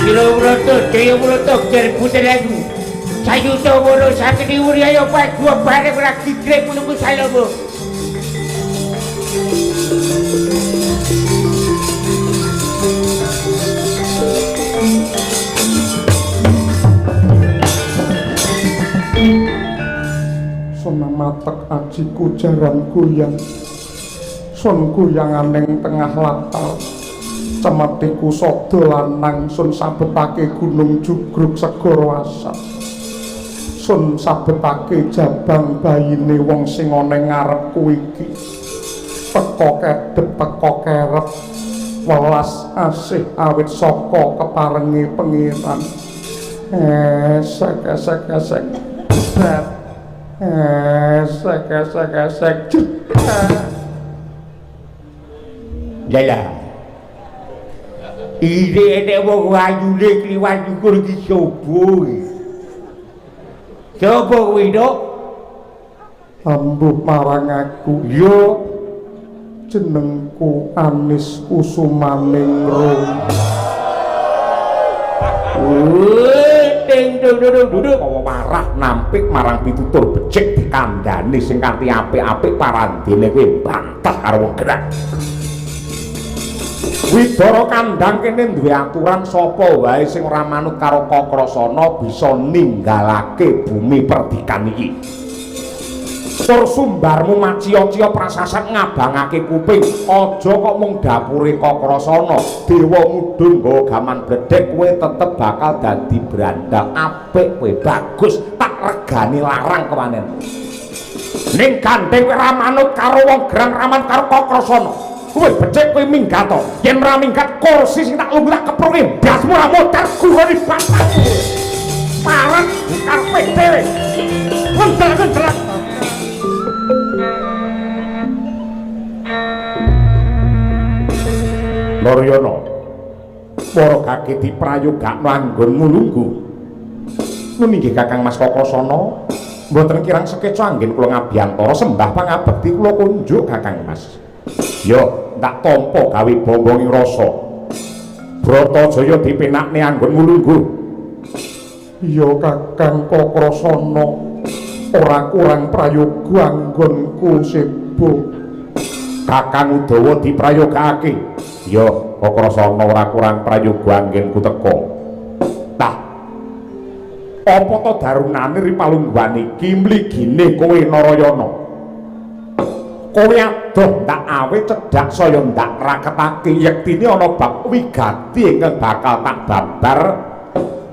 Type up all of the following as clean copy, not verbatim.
Jaya Broto jar putraku. Sayuta wono sakti Uryaya padha bareng ora digrek menunggu salama. Sunamatek ajiku jaran goyang. Sun goyanganing tengah latar. Cemetiku sada lanang sun sabetake gunung jugruk segara asap. Sun sabetake jabang bayine wong sing ana ngarepku iki. Teka kedhep teka kerep welas asih awit saka keparenge pengiran. Esek. Esek. Lala. Ide nek wong ayune kliwat nyukur iki sapa? Sapa kuwi, Dok? Ambuh marang aku. Yo Jenengku Anis Kusumaningrum. Ding duduk apa marah nampik marang pitutur becik dikandhani sing kanthi apik-apik parandene kuwi bantah karo wong gerak. Widara kandhang kene duwe aturan sapa wae sing ora manut karo Kakrasana bisa ninggalake bumi perdikan iki. Tur sumbarmu maciya-ciya prasasat ngabangake kuping, aja kok mung dapure Kakrasana. Dewa mudhun nggawa gaman bledhek kowe tetep bakal dadi brandal apik kowe bagus, tak regani larang kewanen. Ning gandeng kowe ora manut karo wong gerang raman karo Kakrasana. Kowe becik kowe minggat to. Yen ora minggat kursi sing tak lumrah keprunge ndasmu ora modar gurone batangmu. Parang karpet dhewe. Wendel-wendel. Narayana. Para kaki diprayogakno anggonmu lungguh. Nun inggih Kakang Mas Kakrasana, mboten kirang sekeca anggen kula ngabiyantara sembah pangabekti kula kunjuk Kakang Mas. Yo, tak tampa gawe bombonging rasa. Bratajaya dipenakne anggonmu lungguh. Ya Kakang Kakrasana, ora kurang prayoga anggonku sibuk. Kakang Udawa diprayogakake. Ya, Kakrasana ora kurang prayoga anggenku teka. Tah. Apa to darunane ripalungguhan iki mligine kowe Narayana? Kowe adoh ndak awe cedhak saya ndak raketake yektine ana bab wigati ingkang bakal tak babar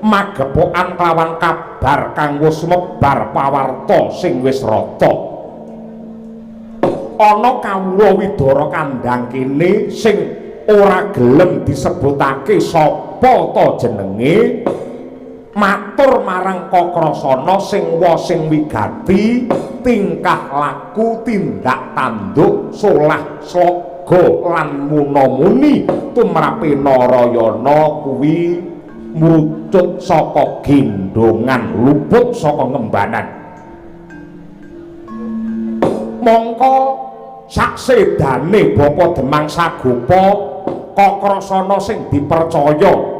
magepokan lawan kabar kang wis mebar pawarta sing wis rata. Ana kawula Widara kandhang kene sing ora gelem disebutake sapa ta jenenge, matur marang Kakrasana sing sing wigati tingkah laku tindak tanduk solah sloga lan munamuni tumrape Narayana kuwi mrucut saka gendongan luput saka ngembanan. Mongko saksedane Bapa Demang Sagopa Kakrasana sing dipercaya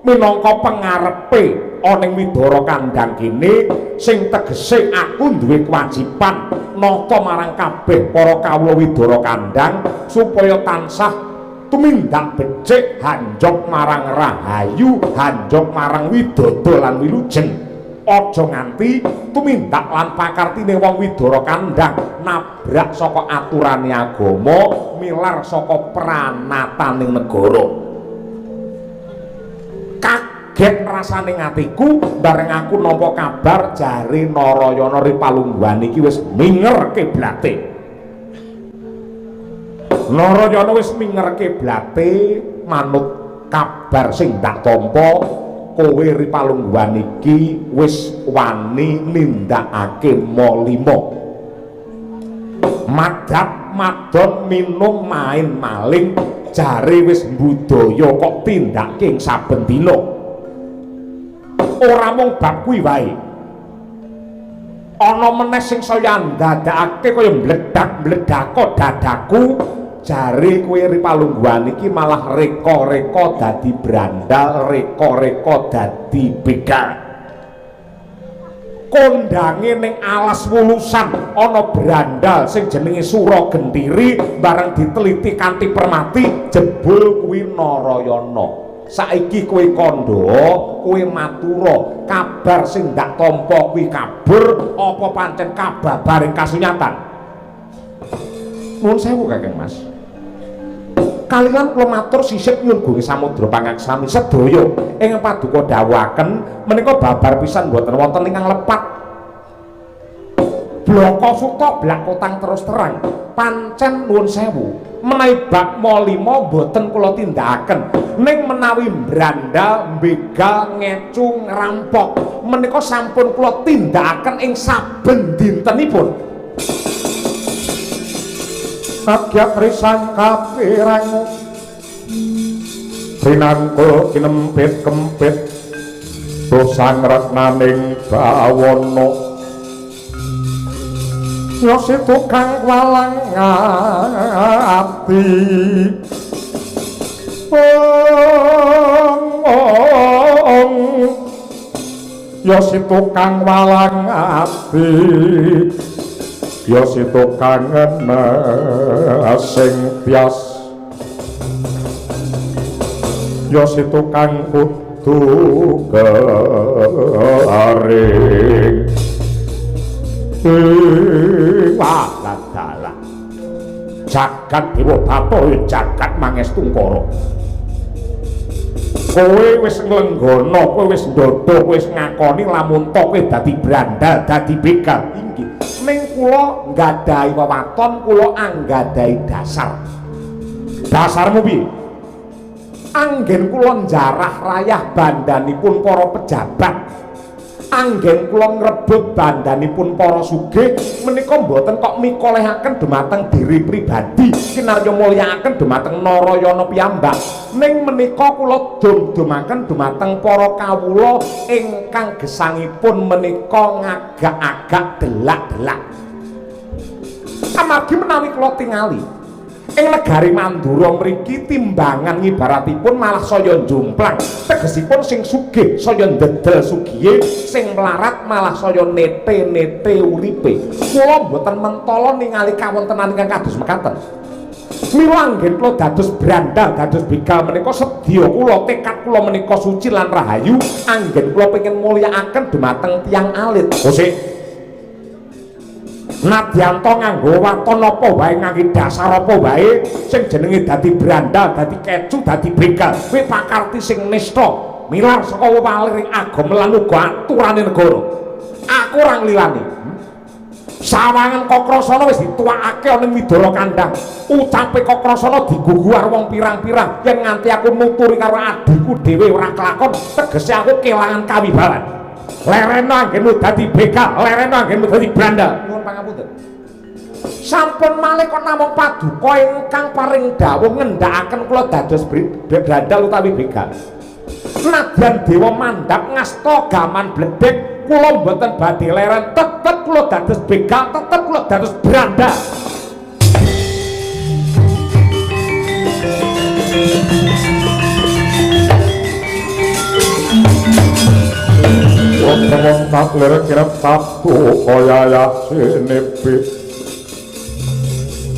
minangka pengarepe ana ing Widara kandhang kene sing tegese aku duwe kewajiban nata marang kabeh para kawula Widara kandhang supaya tansah tumindak becik hanjok marang rahayu, hanjok marang widada lan wilujeng. Aja nganti tumindak lan pakartine wong Widara kandhang nabrak saka aturane agama, milar saka pranataning negara. Kaget rasane atiku bareng aku nampa kabar jare Narayana ripalungguhan iki wis minger kiblate. Narayana wis minger kiblate manut kabar sing tak tampa kowe ripalungguhan iki wis wani nindakake molimo. Madhap madon minum main maling jare wis budaya kok tindake ing saben dina. Ora mung bab kuwi wae. Ana meneh sing saya ndadakake kaya mbledak-mbledako dadaku jare kowe ripalungguhan iki malah reka-reka dadi brandal, reka-reka dadi begal. Kondange ning alas wulusan ana brandal sing jenenge Sura Gentiri, bareng diteliti kanthi permati jebul kuwi Narayana. Saiki kowe kandha, kowe matura, kabar sing ndak tampa kuwi kabur apa pancen kababaring kasunyatan? Nuwun sewu Kakang Mas. Kalian kula matur sisih nyuwun gunge samudra pangaksami sedaya ing paduka dawuhaken menika babar pisan mboten wonten ingkang lepat. Blaka suta blakotang terus terang. Pancen nuwun sewu, menawi bab molima mboten kula tindakaken. Ning menawi brandal, begal, ngecu, ngerampok menika sampun kula tindakaken ing saben dintenipun. Agya risang kapirang rinangkul kinempit-kempit dosang retnaning bawana yosi tukang walang ati yosi tukang walang ati yosi tukang sing tias yosi tukang kudu garing dalah jagat dewa bato jagat mangestungkara kowe wis nglenggana kowe wis ndodho kowe wis ngakoni lamun to kowe dadi brandal dadi begal inggih ning kula nggadahi wewaton kula anggadahi dasarmu piye anggen kula njarah rayah bandanipun para pejabat anggen kula ngrebut bandanipun para sugih menika mboten kok mikolehaken dumateng diri pribadi kinarya mulyakaken dumateng Narayana piyambak ning menika kula dum-dumaken dumateng para kawula ingkang gesangipun menika ngagak-agak delak-delak amargi menawi kula tingali ing negari Mandura mriki timbangan ngibaratipun malah saya jomplang tegesipun sing sugih saya ndedel sugihe sing melarat malah saya nete-nete uripe kula mboten mentala ningali kawontenan ingkang kados mekaten mila anggen kula dados brandal dados begal menika sedya kula tekad kula menika suci lan rahayu anggen kula pengin mulyakaken dumateng tiyang alit nadyanto nganggo waton apa wae ngangge dasar apa wae sing jenenge dadi brandal dadi kecu dadi begal kowe pakarti sing nista milar saka waliring agama lan uga aturane negara aku ora nglilani sawangan Kokrasana wis dituwakake ana ing Widara Kandhang ucape Kokrasana diguguar wong pirang-pirang yen nganti aku nuturi karo adikku dhewe ora kelakon tegese aku kelangan kawibawan lereno anggenmu dadi begal lereno anggenmu dadi brandal nuwun pangapunten sampun malih kok namung paduka ingkang paring dawuh ngendhakaken kula dados brandal utawi begal nadyan dewa mandhap ngasta gaman bledhek kula mboten badhe leren tetep kula dados begal tetep kula dados brandal wong tak ler kirep satu kaya yasinepi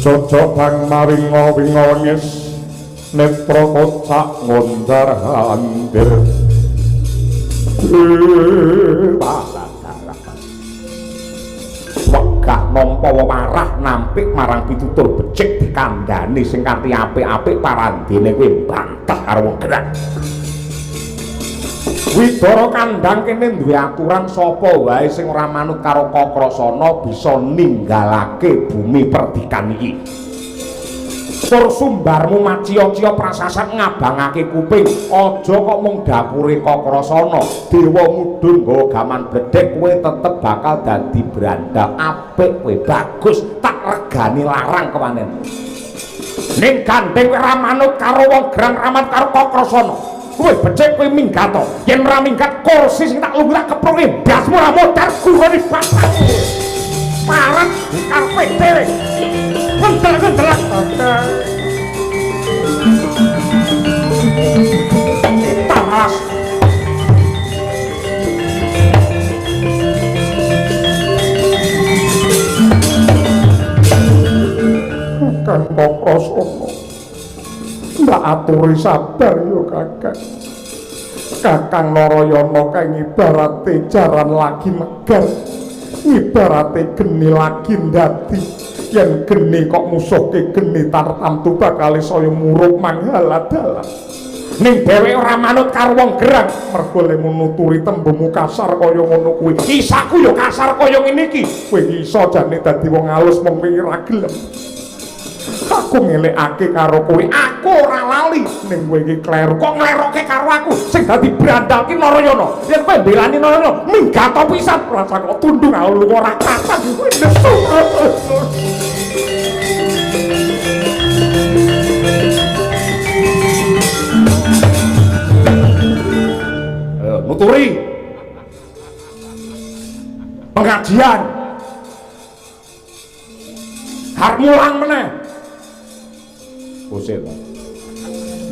cocok bang mawingo-wingongis netra kocak ngondar hampir wegah nampa wewarah nampik marang pitutur becik dikandhani sing kanthi apik-apik parandene kuwi bantah karo wong gerak Widara Kandhang kene duwe aturan sapa wae sing ora manut karo Kokrasana bisa ninggalake bumi perdikan iki. Tur sumbarmu maciya-ciya prasasat ngabangake kuping, aja kok mung dapure Kokrasana. Dewa mudhun nggawa gaman bledhek kowe tetep bakal dadi brandal apik kowe bagus tak regani larang kewanen. Ning gandeng kowe ora manut karo wong gerang ramat karo Kokrasana. Kowe becik kowe minggat to. Yen ora minggat kursi sing tak lungguh tak keprunge ndasmu ora modar kurone batang. Parang karepe dhewe. Kendel-kendel. Taras Kakang Kokrasana ndak aturi sabar yo Kakang. Kakang Narayana kang ibarate jaran lagi megar, ibarate geni lagi ndadi. Yen geni kok musuhke geni tartamtu bakal saya murup manghala dalan. ning dheweke ora manut karo wong gerang Mergo lemu nuturi tembungmu kasar kaya ngono kuwi. isaku yo kasar kaya ngene iki Kowe iso jane dadi wong alus mung kowe ora gelem. Aku ngelekake karo kowe, aku ora lali ning kowe iki kleru. kok ngleroke karo aku sing dadi brandal ki Narayana yen kowe mbelani Narayana minggat to pisan Rasa kok tundung aku ora kasan kowe nesu. nuturi pengajian harep mulang meneh Kusit.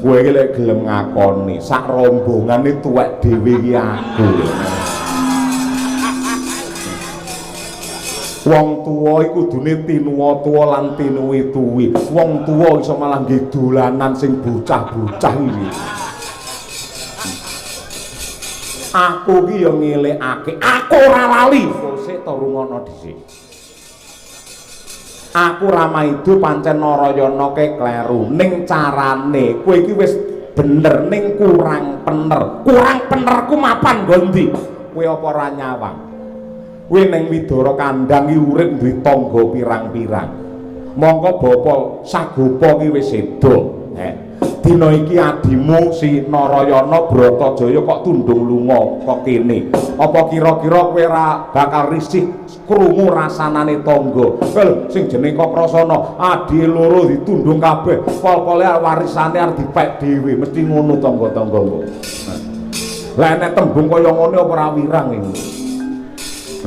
Kowe iki lek gelem ngakoni sak rombongane tuwek dhewe iki aku. Wong tuwa iku kudune tinuwa tuwa lan tinuwi-tuwi. Wong tuwa iso malah nggih dolanan sing bocah-bocah iki. Aku ki yo ngelekake, aku ora lali. Sik to rungono dhisik. Aku Ramaido pancen Narayana ke kleru ning carane kowe iki wis bener ning kurang pener. Kurang penerku mapan gondi. Kowe apa ora nyawang? Kowe ning Widara Kandang iki urip duwe tangga pirang-pirang. Mongko bapa Sagopa ki wis seda. Dina iki adimu si Narayana Bratajaya kok tundung lunga kok kene. Apa kira-kira kowe ora bakal risih krungu rasanane tangga? Wel sing jeneng Kokrasana, adike loro ditundung kabeh. Pol-pole warisane arep dipek dhewe, mesti ngono tangga-tanggamu. Lah nek tembung kaya ngene apa ora wirang iki?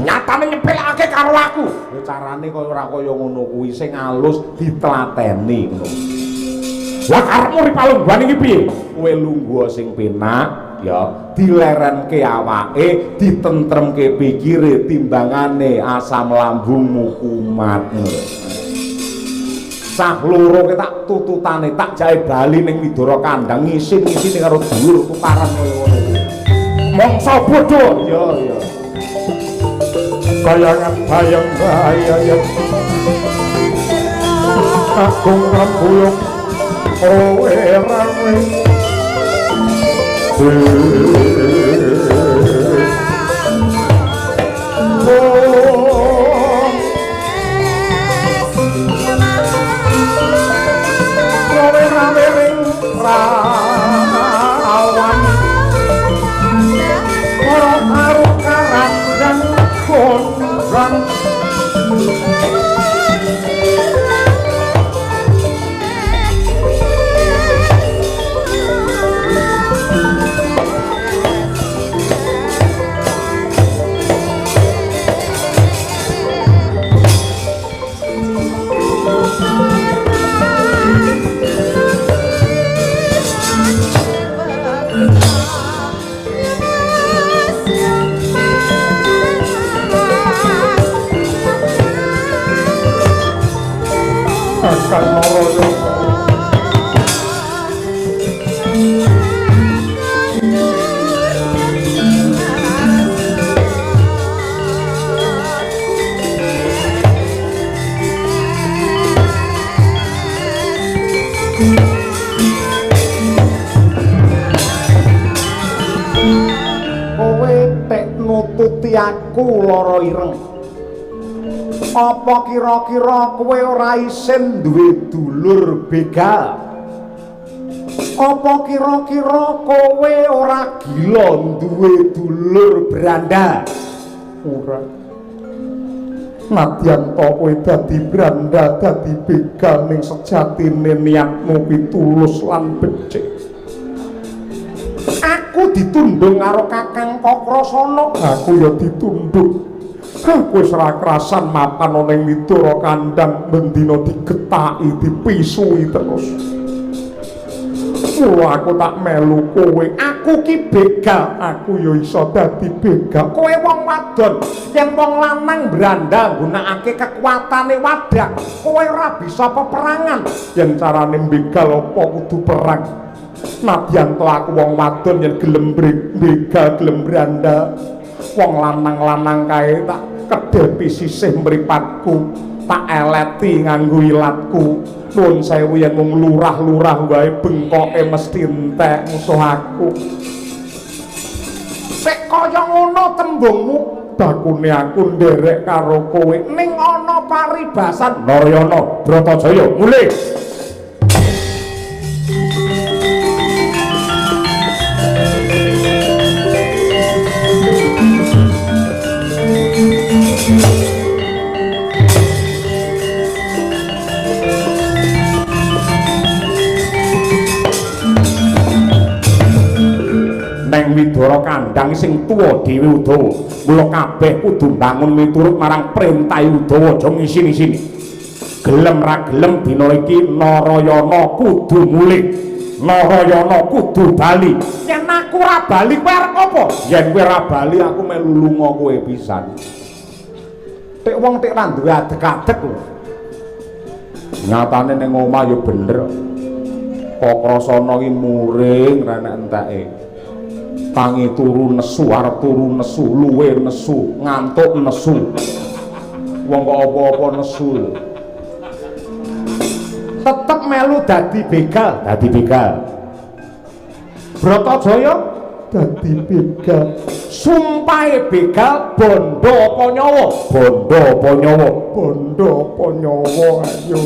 Nyatane nyepelake karo aku. Ya carane kaya ora kaya ngono kuwi, sing alus ditlateni ngono. Lah karepmu ripalungguhan iki piye? Kowe lungguh sing penak ya, dilerenke awake, ditentremke pikire, timbangane asam lambungmu kumat. Cah loro ke tak tututane, tak jae bali ning Widara Kandang ngisin-ngisine karo dhuwur tukaran kaya ngono. Mongso bodho. Ya ya. Bayangan bayang bayang. Agung rambuyung kowe rawe kowe rawe ring rawan ora karo karandang kondang Kakang Narayana kowe tek nututi aku lara ireng. Apa kira-kira kowe ora isin duwe dulur begal? Apa kira-kira kowe ora gila duwe dulur beranda? Ora. Nadyan to kowe dadi beranda, dadi begal ning sejatine niatmu kuwi tulus lan becik. Aku ditundung karo Kakang Kokrasana. Aku ya ditundung. Aku wis ora krasan mapan ning Widara Kandang bendina digetaki, dipisui terus. Mula aku tak melu kowe. Aku ki begal, aku ya iso dadi begal. Kowe wong wadon, yen wong lanang branda nggunakake kekuatane wadah, kowe ora bisa peperangan. Yen carane begal apa kudu perang. Nadyan to aku wong wadon yen gelem begal, gelem branda. Wong lanang-lanang kae tak kedhepi sisih mripatku, tak eleti nganggo ilatku. Nuwun sewu yen mung lurah-lurah wae bengkoke mesti entek musuh aku. Sek kaya ngono tembungmu, bakune aku nderek karo kowe ning ana paribasan Narayana Bratajaya. Mulih. Neng Widara kandhang sing tuwa dhewe Udawa, mula kabeh kudu bangun miturut marang perintah Udawa, aja ngisini-isini. Gelem ra gelem dina iki Narayana kudu mulih, Narayana kudu bali. Yen aku ora bali kowe arep apa? Yen kowe ora bali aku melu lunga kowe pisan. Tek wong tek ra duwe adeg-adeg lho. Nyatane ning omah ya bener. Kok krasana iki muring ra enek enteke. Tangi turu nesu, arep turu nesu, luwe nesu, ngantuk nesu. Wong kok apa-apa nesu. Tetep melu dadi begal, Bratajaya dadi begal. Sumpahe begal bondo apa nyawa? Bondo apa nyawa? Bondo apa nyawa, ayo.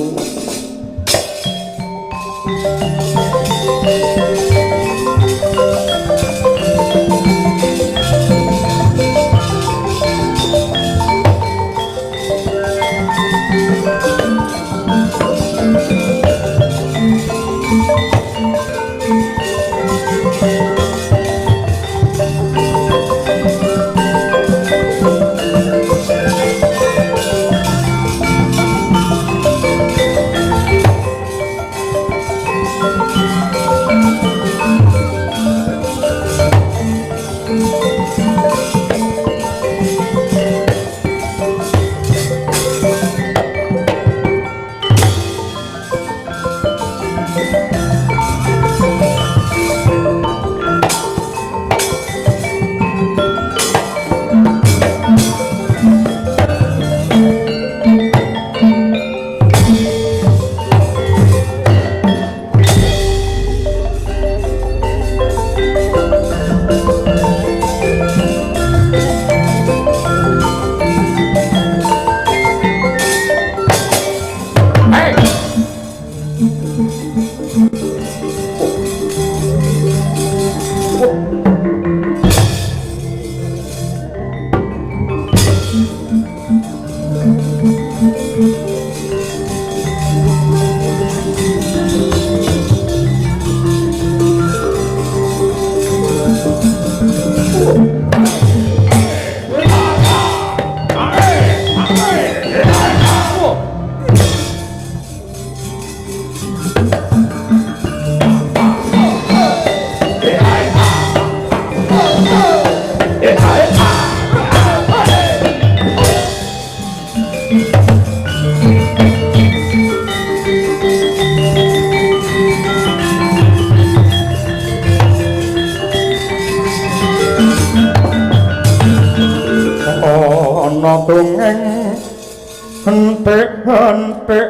Hentik-hentik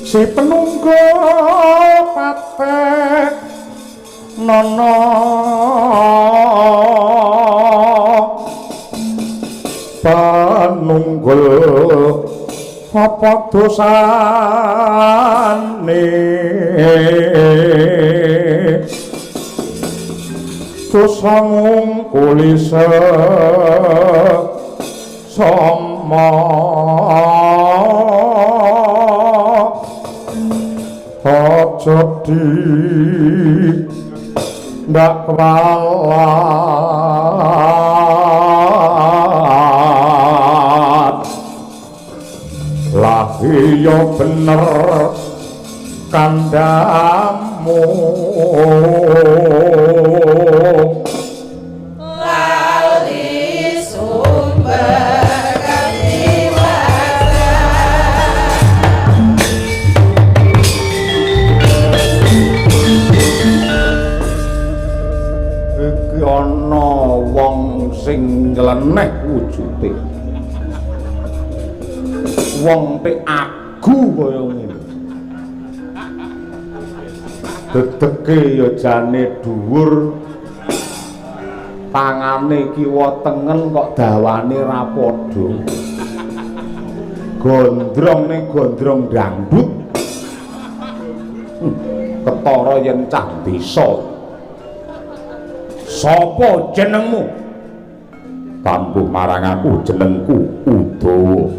si penunggu patek nono panunggul apa dosane dosa ngungkuli sama aja di ndak kewalat lah iya bener kandham awakmu lali sumber iki ana wong sing ngleneh wujude wong te agu kaya ngene dedeke ya jane dhuwur tangane kiwa tengen kok dawane ra padha gondrong ning gondrong dangdut ketara yen cah desa sapa jenengmu tambuh marang aku jenengku Udawa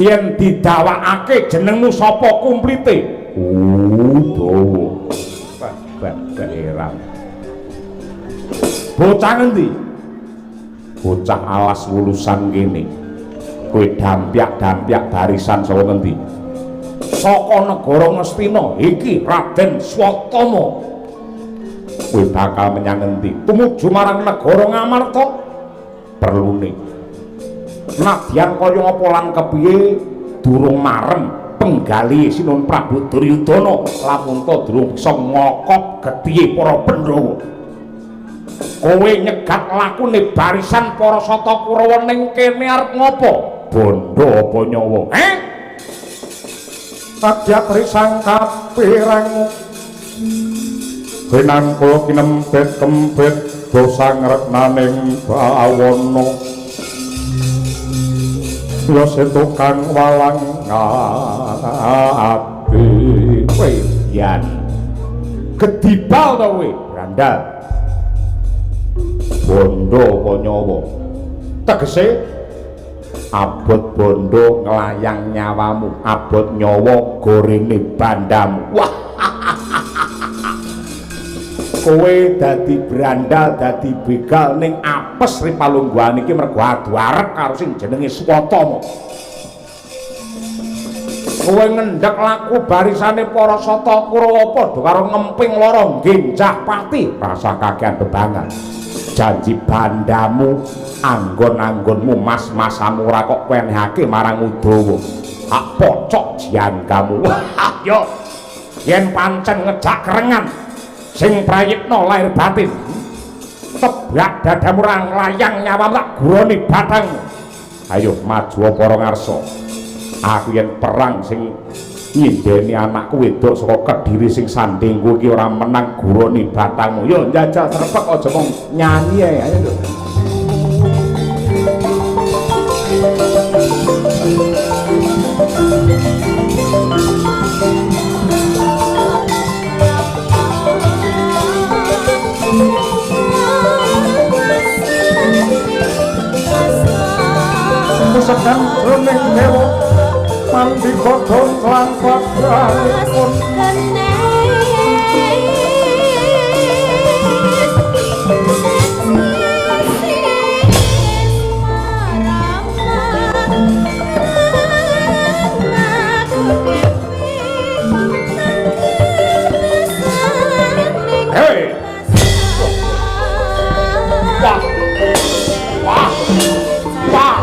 yen didawakake jenengmu sapa kumplite Udawa heran bocah ngendi bocah alas wulusan kene kowe dampyak-dampyak barisan saka ngendi saka negara Ngastina iki Raden Swatama kowe bakal menyang ngendi tumuju marang negara Ngamarta perlune nadyan kaya apa lan kepiye durung marem penggali Sinuhun Prabu Duryudana lamun ta durung bisa ngokop gedhe para Pandhawa kowe nyegat lakune barisan para Sata Kurawa ning kene arep ngopo bondo apa nyawa Kadya trisangka pirang pinangkul kinempet-kempet dosa ngreknaning bawana ya setukang walang ati kowe yan gedibal to kowe brandal bondo apa nyawa tegese abot bondo nglayang nyawamu abot nyawa gorene bandamu wah kowe dadi brandal dadi begal ning apes Ripalungguhan iki mergo adu arep karo sing jenenge Swatama kowe ngendhek laku barisane para Sata Kurawa padha karo ngemping lara genjah pati rasa kakehan bebangan janji bandamu anggon-anggonmu mas-masamu ora kok wenehake marang Udawa hak pocok jangkamu wah yo yen pancen ngejak kerengan sing prayitna lair batin tebrak dadamu ra nglayang nyawamu tak guroni batang ayo maju para ngarsa aku yen perang sing nyindeni anakku wedok saka Kediri sing sandingku iki ora menang guroni batangmu yo njajal trepek aja mung nyanyi ae ayo lho sedang jroning dewa mandi godhong lan padhanipun hey wah wah wah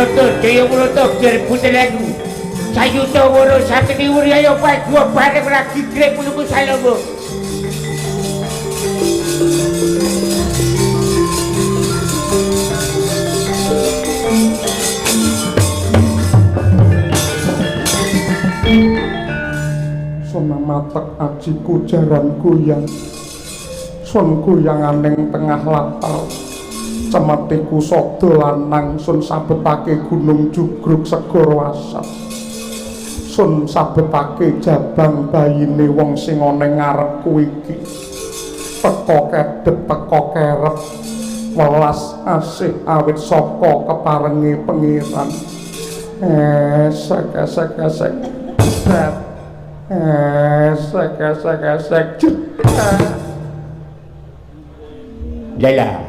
Broto Jaya Broto biar putih lagu. Sayuta woro satri wuri ayo bae dua bareng lagi grek menunggu salombo. Sona matek ajiku jaran goyang. Sun goyanganing tengah lapal. Cemetiku sada lanang sun sabetake gunung jugruk segara asap. Sun sabetake jabang bayine wong sing ana ngarepku iki. Teka kedhet teka kerep welas asih awit saka keparenge pengiran. Esek esek esek. Esek esek esek. Lala.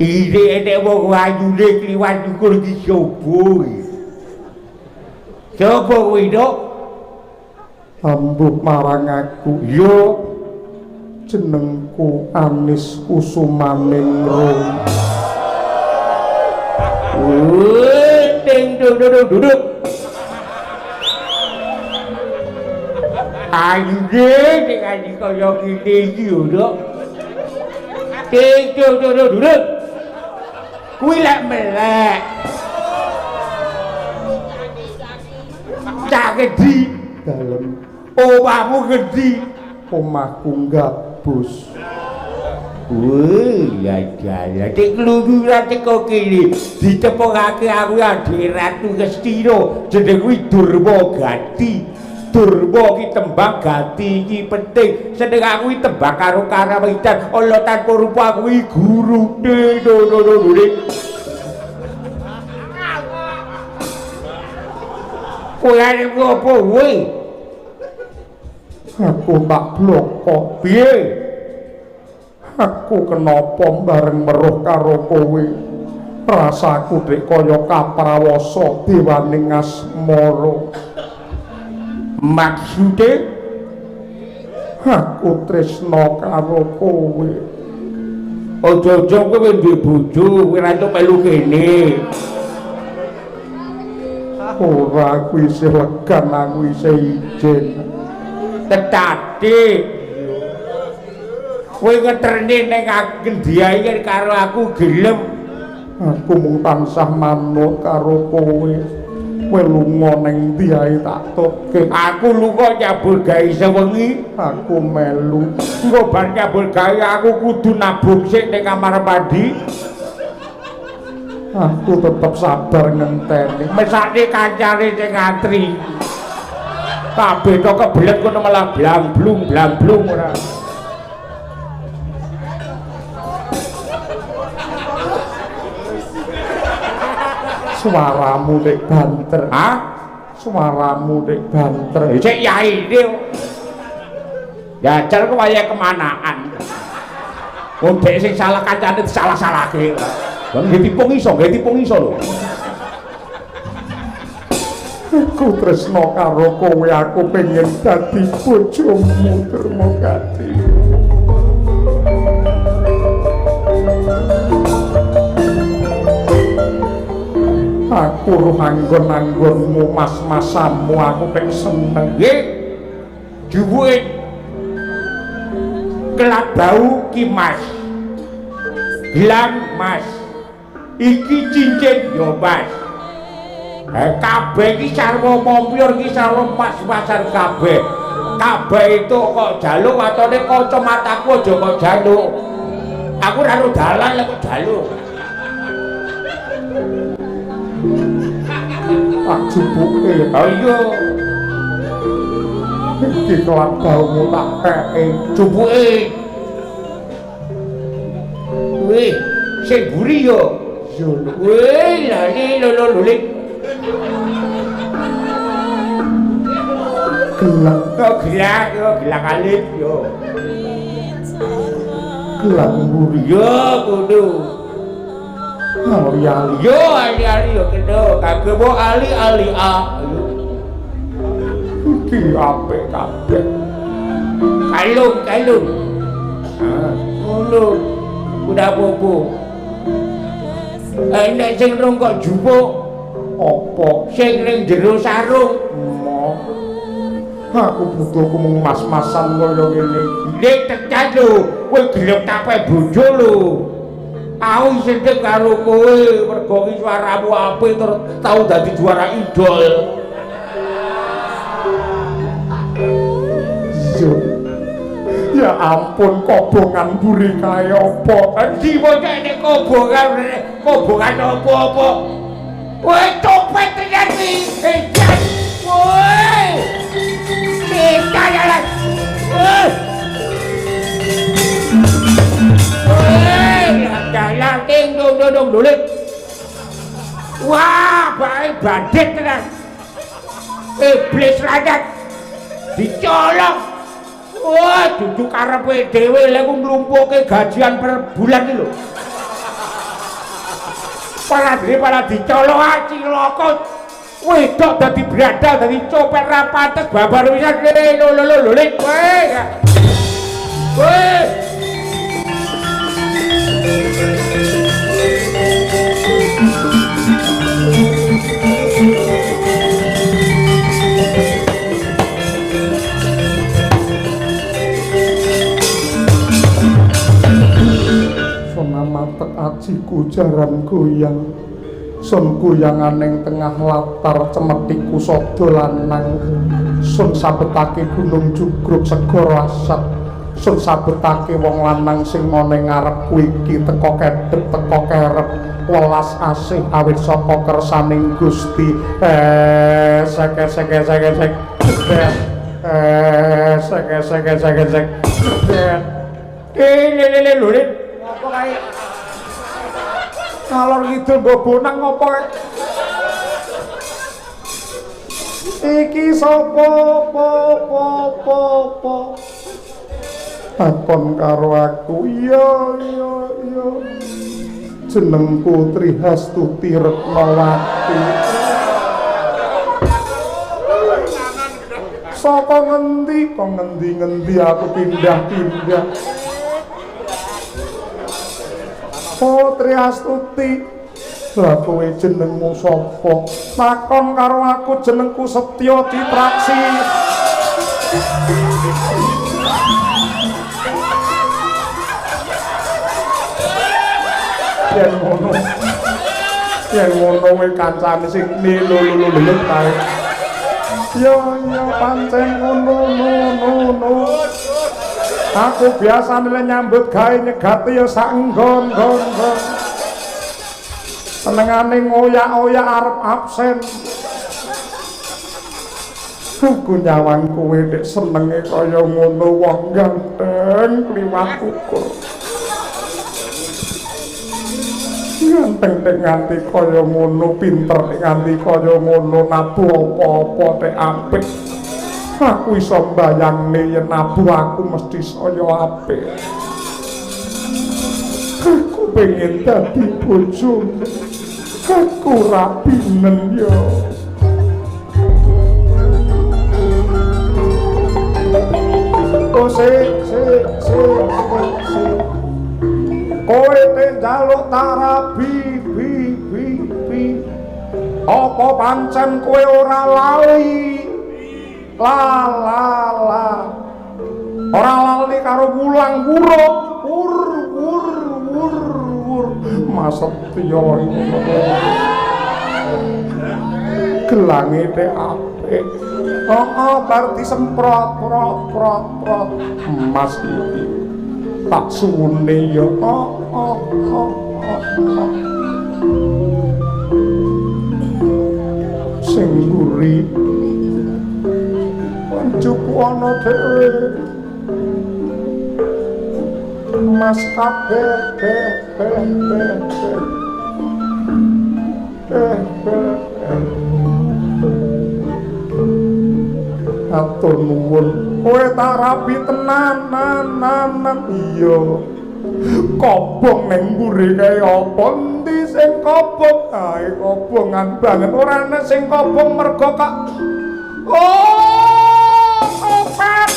Ide ene wong ayune kliwat nyukur iki sopo iki? Sopo kuwi, Dok? Ambuh marang aku. Yo Jenengku Anis Kusumaningrum. Ding duduk. Ayune sing aji kaya ngene iki yo, Dok. Ding duduk. Kuwi lek melek. Cak gedi Dalem omahmu gedi. omahku gabus. Wih, ya jaya. Cek keluyuran teko kene ditepokake aku Ade Ratu Ngastina. Jeneng kuwi Durmagati. Durma ki tembang gati iki penting. Seneng aku iki tembang karo karawitan. Allah tanpa rupa aku iki gurune. Kowe arep ngopo kowe? Aku tak bloko. Piye? Aku kenapa bareng meruh karo kowe. Rasaku dek kaya kaprawasa dewaning asmara. Maksude Aku tresna karo kowe. ojo-ojo kowe duwe bojo, kowe ra entuk melu kene. Ora aku isih legan, aku isih ijen. Tetati kowe ngeterni ning ngendiae karo aku gelem. Aku mung tansah manut karo kowe. Kowe lunga ning ndi ae tak toke. Aku lunga nyabul gawe sewengi. Aku melu. Engko bar nyabul gawe aku kudu nabung sik ning kamar mandi. Aku tetep sabar ngenteni. Mesake kancane sing ngantri. Kabeh kok kebelet kono malah blamblung ora. Suaramu nek banter. Hah? Suaramu nek banter. Cek yaine. Jajal kok waya kemanaan. Wong dhek sing salah kancane disalah-salahke. Wong nggih tipung iso lho. Aku tresna karo kowe, aku pengen dadi bojomu Durmagati. Aku ruh anggon-anggonmu, mas-masamu, aku pengen seneng. Nggih. Juwuke kelat bau ki Mas. Gelang Mas. Iki cincin yo Mas. Kabeh iki sarwa mompyor iki sarwa mas-masan kabeh. Kabeh itu kok jaluk watone kacamataku aja kok jaluk. Aku ora ro dalan lek kok jaluk. Tak jupuke. Oh iya. Iki kelat baumu tak keke. Jupuke. Wih, sing buri yo. Wih, lali lolo. Gelang, Gelang alit yo. gelang mburi. Yo kudu. Ali-ali. Yo ali-ali yo kena. Kagem mo ali-ali a. Iki apik kabeh. Kalung. Ngono. Udah bobo. Nek sing rong kok jupuk apa sing ning jero sarung. Aku butuh kumung mas-masan kaya ngene. Nek tekan lho, kowe gelem tape bojo lho. Aku sithik karo kowe mergo ki swaramu apik terus tau dadi juara idol. Ya ampun, kobongan buri kaya apa? Endi bocah nek kobongan apa-apa. Kowe copet tenan iki. Woi. Kayalah. Dalah ting dong dolit. Wah, bae bandit tenan. Iblis rakyat dicolok. Wah, duduk karepe dhewe lek ku nglumpuhke gajian per bulan iki lho. Para dicolok ciloko. Wedok dadi bradal dadi copet ra pantes babar wisan lho lek kowe. Kowe Sonamatek ajiku jaran goyang sun goyanganing tengah latar cemetiku sada lanang sun sabetake gunung jugruk segara asat sun sabetake wong lanang sing ana ing ngarepku iki teka kedhep teka kerep welas asih awit saka kersaning Gusti sek lele lho apa kae ngalor ngidul mbok bonang apa kae iki sapa po takon karo aku iya jenengku Trihastuti Retnawati saka ngendi kok ngendi aku pindah-pindah Oh Triastuti lah kowe jenengmu sapa takon karo aku jenengku Setya Ditraksi yen ngono kowe kancane sing lulu kae ya pancen ngono aku biasa nilai nyambut gawe nyegati ya sak nggon senengane ngoyak-oyak arep absen aku nyawang kowe nek senenge kaya ngono wong ganteng kliwat ukur ganteng nek nganti kaya ngono pinter nek nganti kaya ngono nabu apa-apa nek apik aku iso mbayangne yen nabu aku mesti saya apik aku pengen dadi bojomu aku rapinen yo oh kowe te njaluk tarabi apa pancen kowe ora lali ora lali karo wulang wuruk wur Mas Setya gelange te apik bar disemprot prot Mas iki tak suwune ya sing nguri pancuku ana dhewe Mas atur nuwun kowe tak rabi tenanan iya kobong neng mburi kaya apa endi sing kobong ae kobongan banget ora ana sing kobong mergo kok pat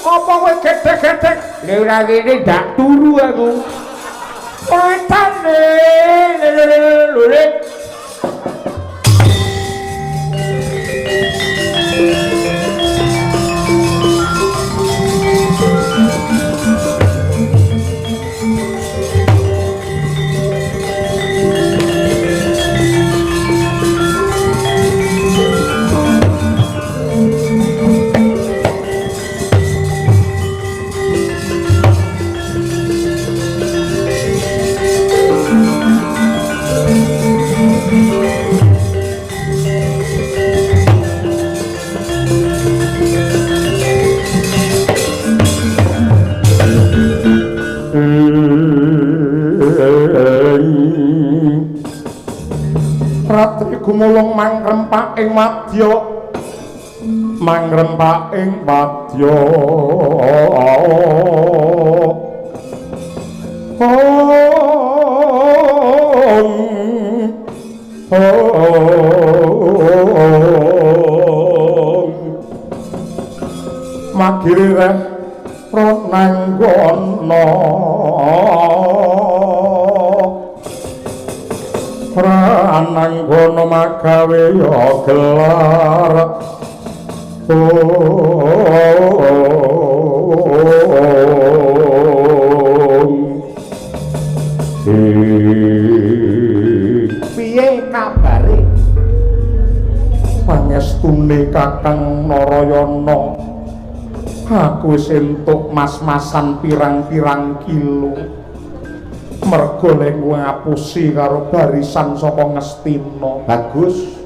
Apa kowe gedhe-gedhe? Lha ora kene dak turu aku. Wetane. Ratri gumulung mangrempak ing wadya mangrempak ing wadya magire ronanggono rananggono magawe ya gelar piye kabare pangestune Kakang Narayana aku wis entuk mas-masan pirang-pirang kilo mergo lek ngapusi karo barisan saka Ngastina. Bagus.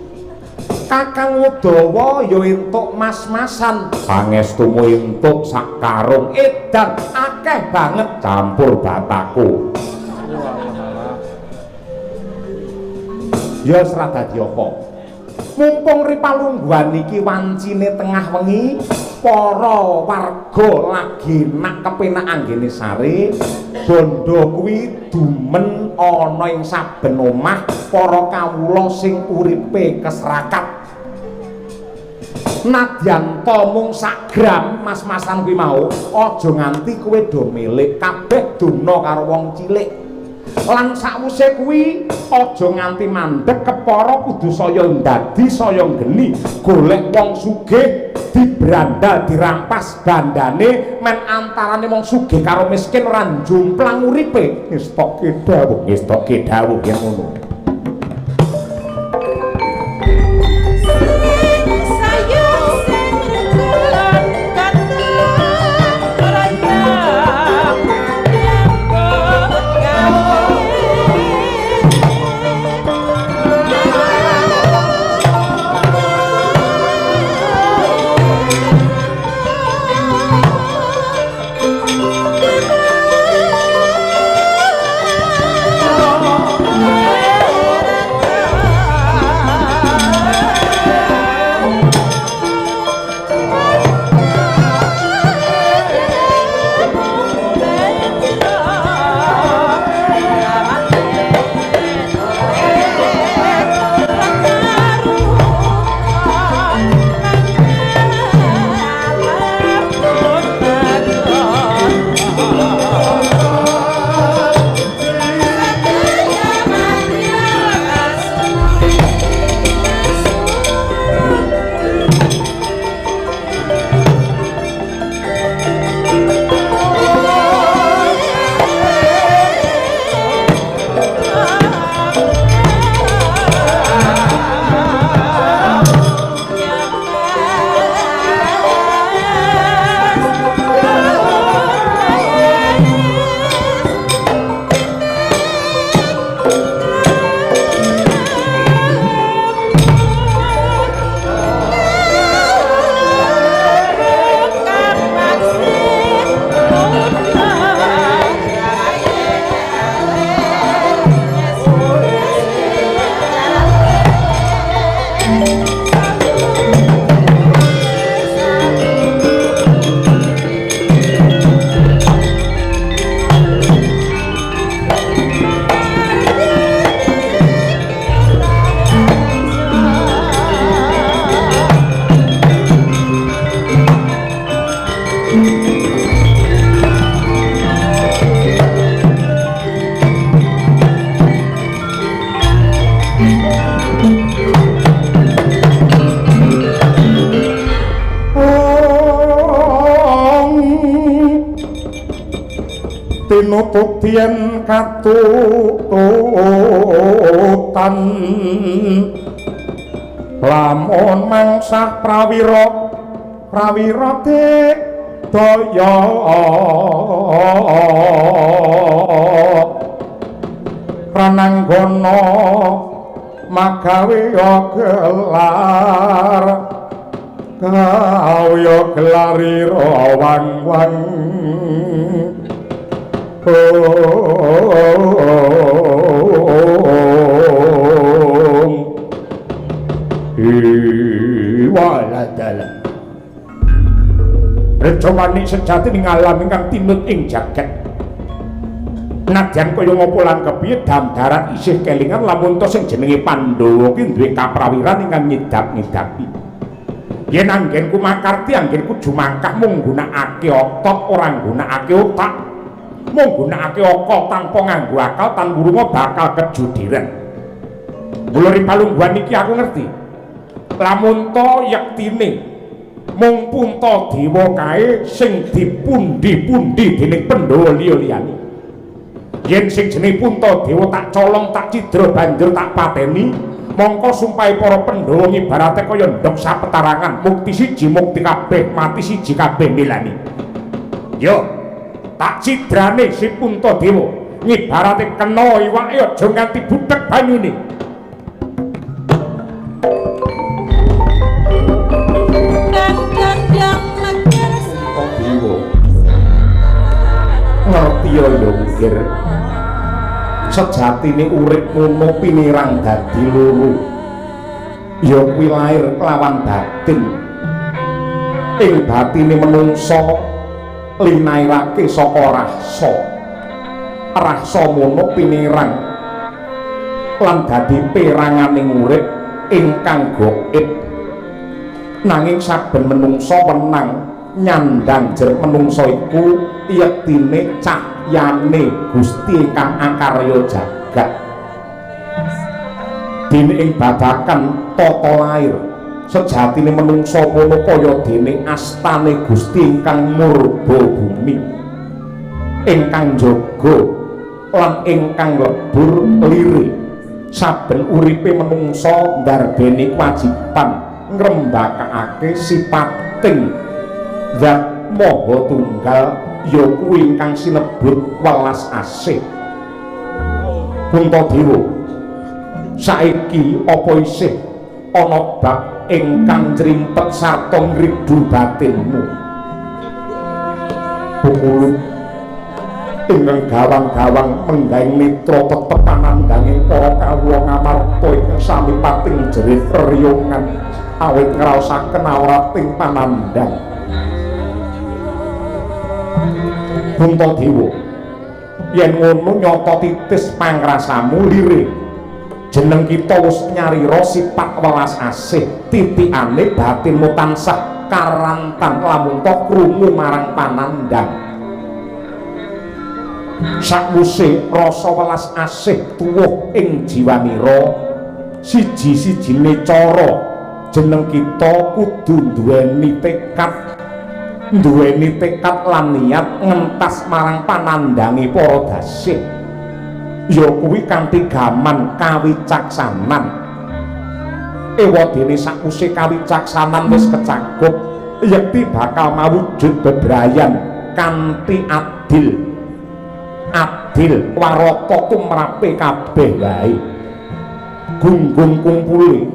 Kakang Udawa ya entuk mas-masan, pangestumu entuk sak karung edan akeh banget campur bataku. Ya ora dadi apa. Mumpung ripalungguhan iki wancine tengah wengi, para warga lagi nak kepenak anggene sare, bondo kuwi dumen ana ing saben omah para kawula sing uripe keserakat. Nadyan to mung sak gram mas-masan kuwi mau, aja nganti kowe do milik kabeh dona karo wong cilik. Lan sakwise kuwi aja nganti mandeg kepara kudu saya ndadi saya geni golek wong sugih dibrandal dirampas bandane men antarane wong sugih karo miskin ora njomplang uripe. Istoke dawuh yen ngono. Oh pinutuk yen katututan lamun mangsah prawira daya prananggana magawe gelar kaya gelarira wang-wang waladala reca manik sejati ning alam ingkang tinut ing jagat nadyan kaya ngapa lan kepiye dam darat isih kelingan lamun to sing jenenge Pandhawa ki duwe kaprawiran ingkang nyidap-nyidapi yen anggenku makarti anggenku jumangkah mung gunakake otot ora gunakake otak mung gunakake akal tanpa nganggo akal tan wurunga bakal kejudiran mulai palungguhan iki aku ngerti lamun to yektine mung punta dewa kae sing dipundi-pundi dening Pandhawa liya-liyane yen sing jenenge punta dewa tak colong tak cidra banjur tak pateni mongko sumpahe para Pandhawa ibarate kaya ndok sapetarangan mukti siji mukti kabeh mati siji kabeh milani yo tak cidrane si punta dewa ngibarate kena iwake aja nganti butek banyune ngerti ya ukir sejatine urip ngono pinirang dadi loro ya kuwi lair kelawan batin ing batine menungsa linairake saka rasa mono pinirang lan dadi peranganing urip ingkang gaib nanging saben menungsa wenang nyandang jer menungsa iku yektine cahyane Gusti ingkang akarya jagat dene ing babagan tata lair sejatine menungsa kono kaya dene astane Gusti ingkang murba bumi ingkang jaga lan ingkang lebur lire saben uripe menungsa ndarbeni kewajiban ngrembakake sipating Zat Maha Tunggal ya kuwi ingkang sinebut welas asih Puntadewa saiki apa isih ana bab ingkang nrimpet sarta ngridu batinmu Bukulu ingkang gawang-gawang menggaing mitra tetepanan danging para kawula ngamarta ingkang sami pating jerit riyungan awit ngraosaken awrating panandhang Puntadewa yen ngono nyata titis pangrasamu lire jeneng kita wis nyarira sifat welas asih titikane batinmu tansah karantan lamun to krungu marang panandhang sakwise rasa welas asih tuwuh ing jiwanira siji-sijine cara jeneng kita kudu duweni tekad lan niat ngentas marang panandhange para dasih ya kuwi kanthi gaman kawicaksanan ewadene sakwise kawicaksanan wis kecakup yekti bakal mawujud bebrayan kanthi adil warata tumrape kabeh wae gunggung kumpule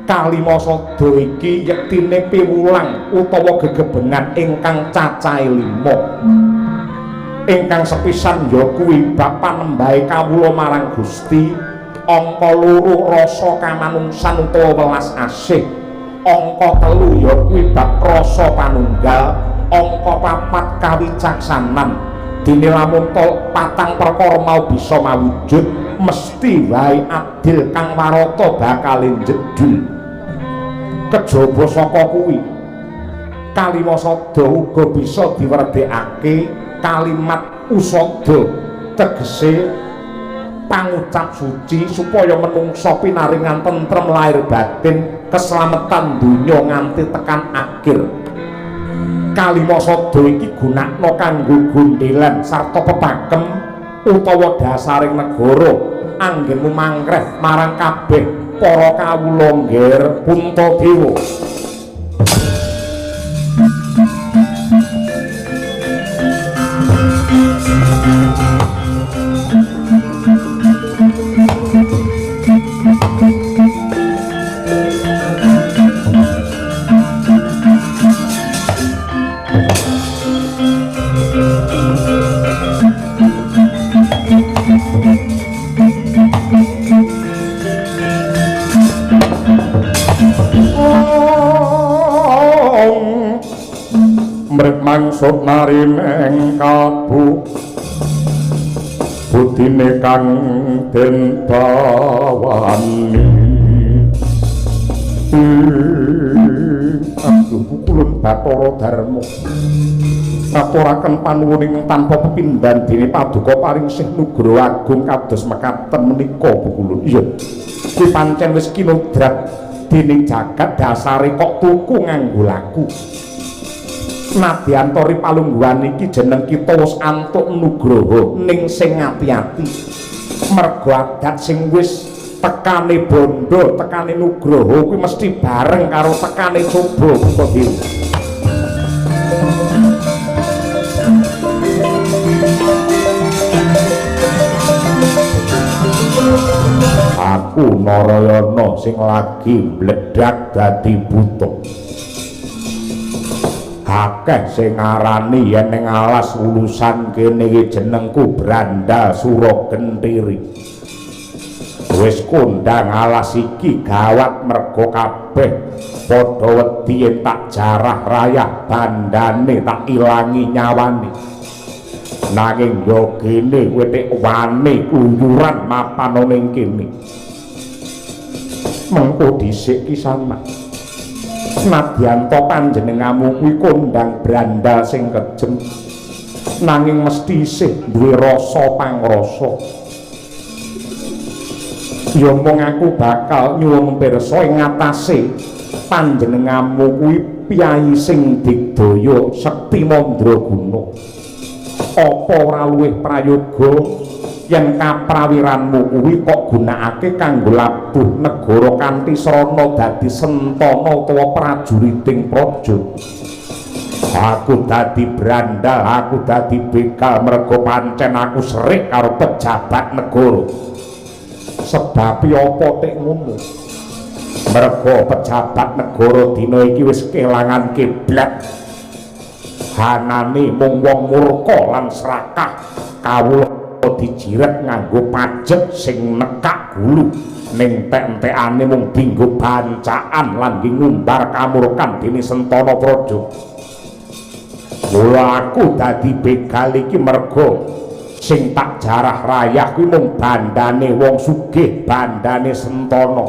kalima sada iki yektine piwulang utawa gegebengan ingkang cacahe 5 ingkang sepisan ya kuwi bab panembahe kawula marang Gusti angka 2 rasa kamanungsan utawa welas asih angka 3 ya kuwi bab rasa panunggal angka 4 kawicaksanan dene lamun patang perkara mau bisa mawujud mesti wae adil kang warata bakal jedul kejaba saka kuwi kalima sada uga bisa diwerdekake kalimat usada tegese pangucap suci supaya menungsa pinaringan tentrem lahir batin keselamatan dunya nganti tekan akhir kalima sada iki gunakna kanggo gundelan sarta pepakem utawa dasaring negara anggenmu mangkreh marang kabeh para kawula ngger Puntadewa. Mangsud narineng kabu budine kang den bawani aduh kulun Bathara Darma ngaturaken panuwuning tanpa pepindhan dene paduka paring sih nugra agung kados mekaten menika kulun. Iya kuwi pancen wis kinodrat dening jagat dasare kok tuku nganggo laku. Nadyan tori palungguhan iki jeneng kita wis antuk nugraha ning sing ati-ati mergo adat sing wis tekane bondo tekane nugraha kuwi mesti bareng karo tekane coba Puntadewa. Aku Narayana sing lagi mbledak dadi buta. Akeh sing ngarani yen ning alas ulusan kene iki jenengku Branda Suragentiri. Wis kondang alas iki gawat mergo kabeh padha wedi yen tak jarah rayah bandane tak ilangi nyawane. Nanging yo kene wetik wani kluyuran mapan ning kene. Mengko dhisik kisana. Nadyan to panjenengamu kuwi kondang Branda sing kejem nanging mesti isih duwe rasa pangrasa. Ya mung aku bakal nyuwun pirsa ing ngatasé panjenengamu kuwi piyai sing digdaya Sekti Mandraguna. Apa ora luwih prayoga yen kaprawiranmu kuwi kok gunakake kanggo labuh negara kanthi srana dadi sentana utawa prajuriting praja. Aku dadi Branda, aku dadi bekal mergo pancen aku serik karo pejabat negara. Sebab apa tek ngono? Mergo pejabat negara dina iki wis kelangan kiblat. Hanane mung wong murka lan serakah kawula dijiret nganggo pajek sing nekak gulu ning entek-entekane mung dinggo bancaan lan ngumbar kamurkan dene Sentana Praja. Mula aku dadi begal iki mergo sing tak jarah rayah kuwi mung bandane wong sugih, bandane Sentana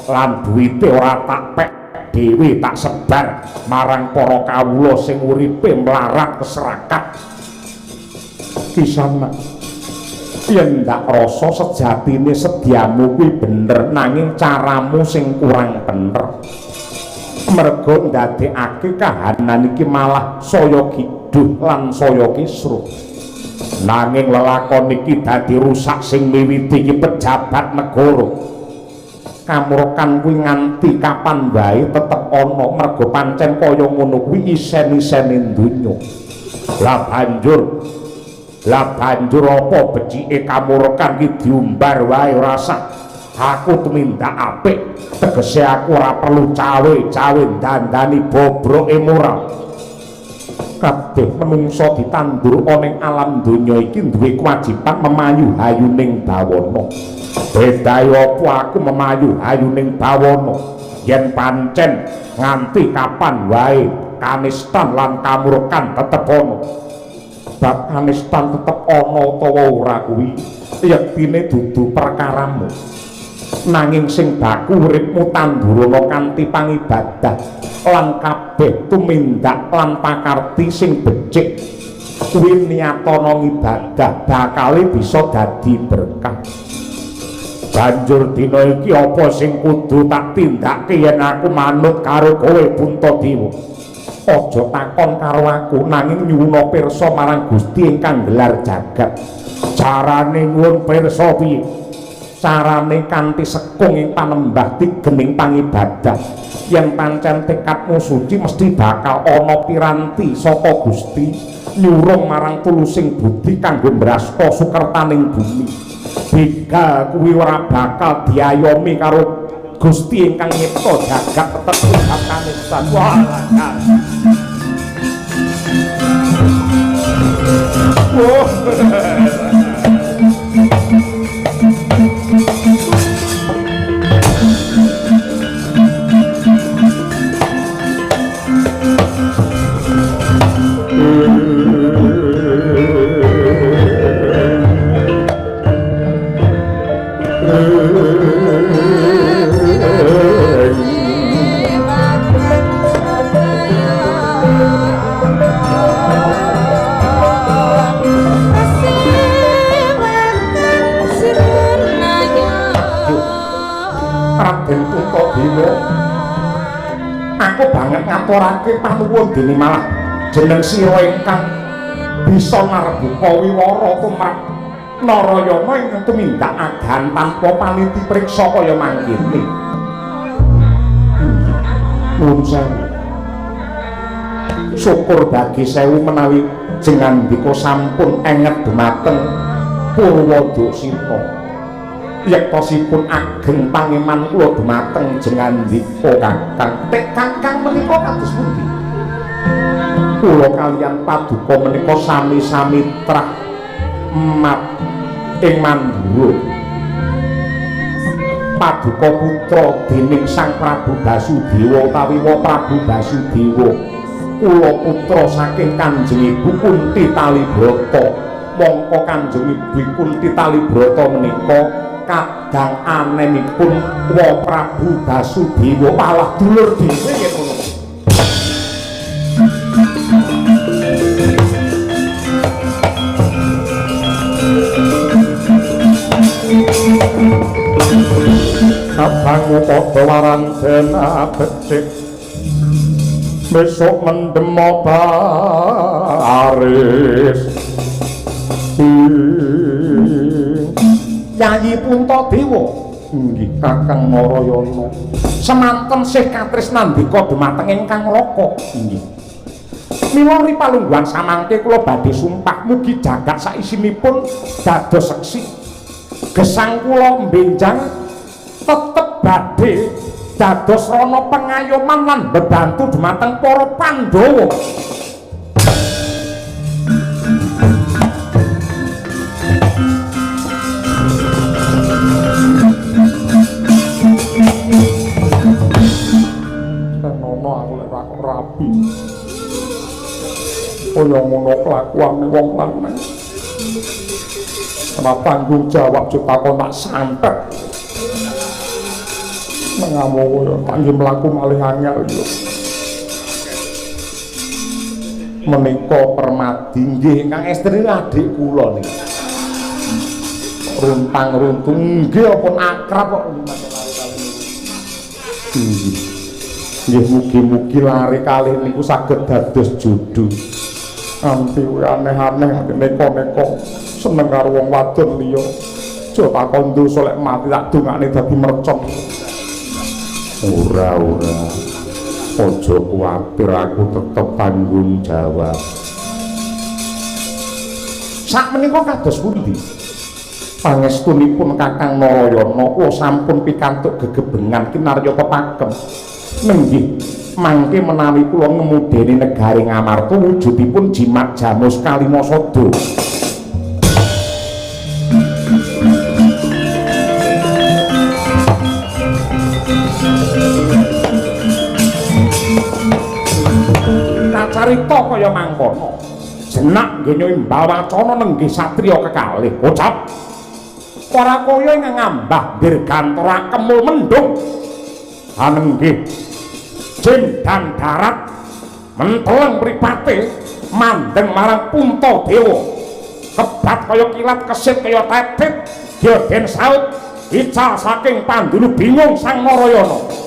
lan duwite ora tak pek dhewe tak sebar marang para kawula sing uripe mlarat keserakat. Kisana yen ndak rasa sejatine sediamu kuwi bener nanging caramu sing kurang bener. Mergo ndadekake kahanan iki malah saya giduh lan saya kisruh. Nanging lelakon iki dadi rusak sing miwiti iki pejabat negara. Kamurkan kuwi nganti kapan wae tetep ana mergo pancen kaya ngono kuwi isen-isene donya. Lah banjur apa becike kamurkan iki diumbar wae ora sah. Aku tumindak apik, tegese aku ora perlu cawe-cawe dandani bobroke moral. Kabeh menungsa ditandur ning alam donya iki duwe kewajiban memayu hayuning bawana. Bedae apa aku memayu hayuning bawana yen pancen nganti kapan wae kanistan lan kamurkan tetep ana. Bab kanistan tetep ana utawa ora kuwi yektine dudu perkaramu. Nanging sing baku uripmu tandurana kanthi pangibadah lan kabeh tumindak lan pakarti sing becik kuwi niatana ngibadah bakale bisa dadi berkah. Banjur dina iki apa sing kudu tak tindakke yen aku manut karo kowe Puntadewa? aja takon karo aku nanging nyuwuna pirsa marang Gusti ingkang gelar jagat. Carane nyuwun pirsa piye? Carane kanthi sekung ing panembah tigening pangibadah. Yen pancen tekadmu suci mesti bakal ana piranti saka Gusti nyurung marang tulusing budi kanggo mbrasta sukertaning bumi. Begal kuwi ora bakal diayomi karo Gusti ingkang nyipta jagat tetep bakane sawalah. Aku banget ngaturake panuwun dene malah jeneng sira ingkang bisa narbuka wiwara tumrap Narayana ingkang tumindak agan tanpa paniti priksa kaya mangkene. Nuwun sewu. Syukur bagi sewu menawi jengandika sampun enget dumateng Purwadasita. Yektosipun ageng pangeman kula dumateng jengandika Kakang. Tek Kakang menika kados pundi? Kula kaliyan paduka menika sami-sami trah mat ing Mandura. Paduka putra dening Sang Prabu Basudewa utawi Prabu Basudewa. Kula putra saking Kanjeng Ibu Kunti Talibrata. Mongko Kanjeng Ibu Kunti Talibrata menika kadang anenipun Prabu Basudewa malah dulur dhewe nggih ngono. Abang padha warandena becik besok mendem baris Yayi Puntadewa inggih Kakang Narayana semanten sih katresnan ndika dumateng ingkang Raka inggih mila ripalungguhan samangke kula badhe sumpah mugi jagat saisinipun dados seksi gesang kula mbenjang tetep badhe dados rana pengayoman lan bebantu dumateng para Pandhawa. Senono aku lek kok rapi. Kaya ngono kelakuane wong lanang. Ora tanggung jawab takon tak santet. Mengamu kaya panggih mlaku malih angel yo. Menika Permadi nggih ingkang estri adik kula niki. Runtang-runtung nggih pun akrab kok nggih mugi-mugi lare kalih niku saged dados jodoh. Anti aneh-aneh neka-neka seneng karo wong wadon liya. Aja takon dosa lek mati tak dongakne dadi mercon. Ora. Aja kuwatir aku tetep tanggung jawab. Sak menika kados pundi? Pangestunipun Kakang Narayana kula sampun pikantuk gegebengan kinarya pepagem. Nenggih mangke menawi kula ngemudeni negari Ngamarta wujudipun jimat Jamus Kalimasada. Carita kaya mangkono jenak nggih imbal wacana nenggih satriya kekalih ucap para kaya ing ngambah dirgantara kemul mendung anenggih jin dan darat menteleng mripate mandeng marang Puntadewa kebat kaya kilat kesit kaya tetit Dioden saut ical saking Pandulu bingung Sang Narayana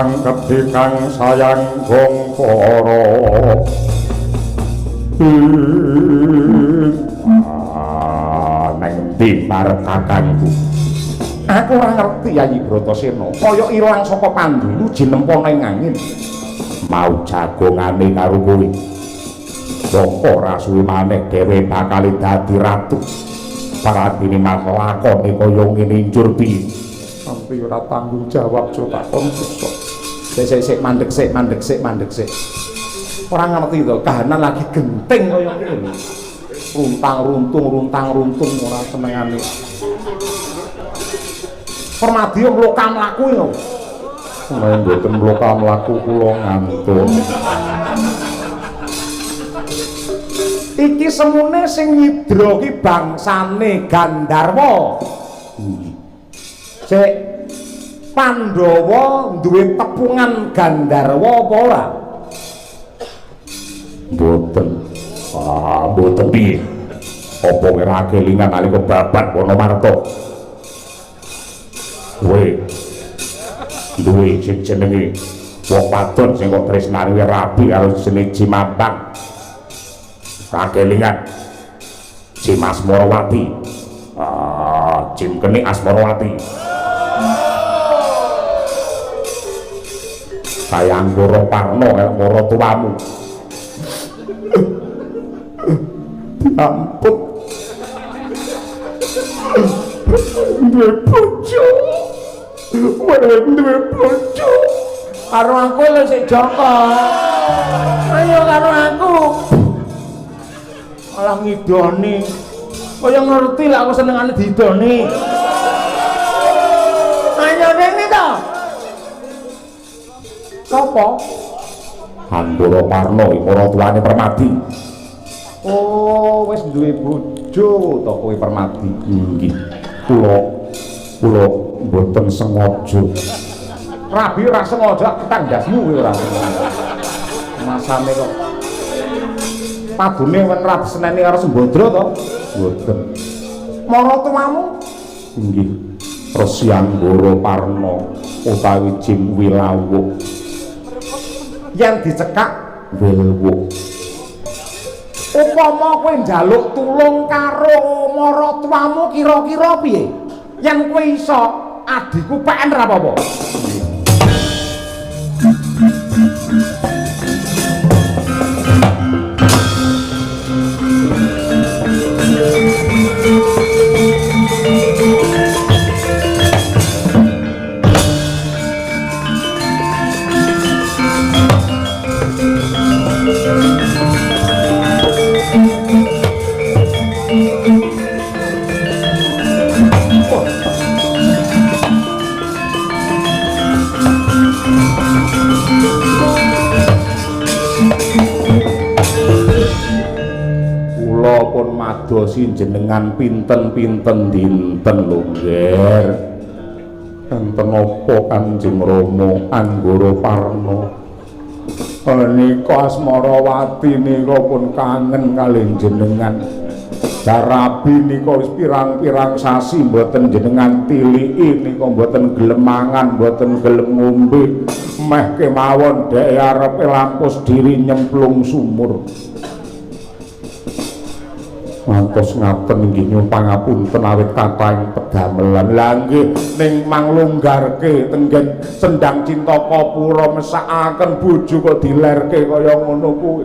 kang gedhe kang sayang gongkara neng timar kakangku aku ora ngerti Yayi Bratasena kaya ilang saka pandulu jinempa ning angin mau jagongane karo kowe mongko ora suwe maneh dhewe bakal dadi ratu paradine lakone kaya ngene njur piye sampe ora tanggung jawab jo takon sik mandek sik ora ngerti to kahanan lagi genting kaya ngene runtang-runtung ora senengane Permadi mloka mlaku lho menawa mboten mloka mlaku kula ngantun iki semune sing nyidra ki bangsane Gandharwa sik Pandhawa duwe tepungan Gandharwa apa ora mboten mboten piye apa ora kelingan nalika babat Wonomarta kowe duwe jenenge wong wadon sing kok tresnani rabi karo jenenge Jimambang kakelingan Jim Asmarawati Jim Keni Asmarawati sayang Goro Parno moro tuamu ampun duwe bojo duwe bojo karo aku lho sik Joko ayo karo aku malah ngidoni kaya ngerti lah aku senengane didoni ayo rene to sapa Andara Parno para tuane Permadi oh wis duwe bojo to kowe Permadi nggih kula mboten sengaja rabi ora sengaja ketandasmu kowe ora masane kok padune wen rab seneni karo Sembadra to mboten mara tuamu nggih Resi Anggara Parna utawi Jim Wilawuh yang dicekak Wilwuh upama kowe njaluk tulung karo mara tuamu kira-kira piye yen kowe iso adikku PN ra apa-apa madosi jenengan pinten-pinten dinten lho Nger enten apa Kanjeng Rama Anggara Parna menika Asmarawati nika pun kangen kalih jenengan Darabi nika wis pirang-pirang sasi mboten jenengan tiliki nika mboten gelem mangan mboten gelem ngombe meh kemawon dhek arepe lampus diri nyemplung sumur ngantos ngaten inggih nyuwun pangapunten awit kathahing pedamelan lha nggih ning manglunggarke tenggen Sendang Cintapura mesakaken bojo kok dilerke kaya ngono kuwi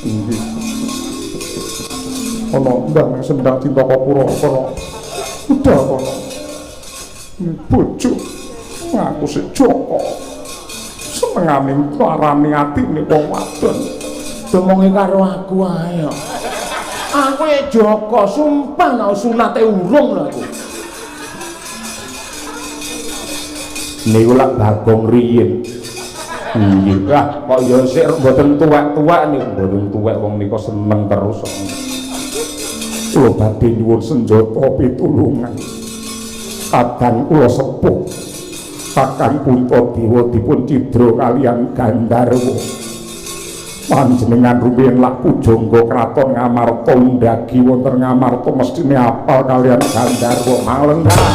nggih ana ndang Sendang Cintapura kono udah kono bojo aku sik Joko senengane parani atine wong wadon demonge karo aku ae aku ya Joko sumpah nang sunate urung lho aku niku lak Bagong riyin nggih kok ya sik mboten tuwek-tuwek niku mboten tuwek wong nika seneng terus kula badhe nyuwun senjata pitulungan kadang kula sepuh Kakang Puntadewa dipun cidra kaliyan Gandharwa panjenengan rumiyin lak pujangga kraton Ngamarta ndagi wonten Ngamarta mestine apal kaliyan Gandharwa malenggah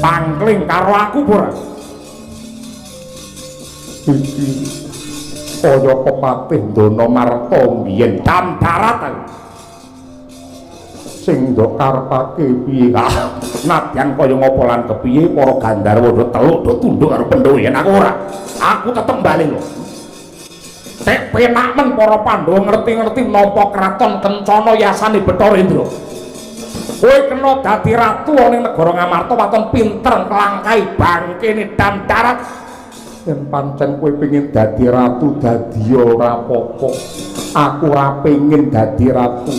Pangling karo aku ora. Iki kaya pepatih Dana Marta biyen tam darat sing ndok karepake piye nadyan kaya ngapa lan kepiye para Gandharwa do teluk do tunduk karo Pandhawa yen aku tetep bali lho. Tek penak men para Pandhawa ngerti-ngerti napa kraton Kencana yasane Bathara kowe kena dadi ratu ning negara Ngamarta waton pinter nglangkai bangkene dam darat. Yen pancen kowe pengin dadi ratu dadi ora apa-apa. Aku ora pengin dadi ratu.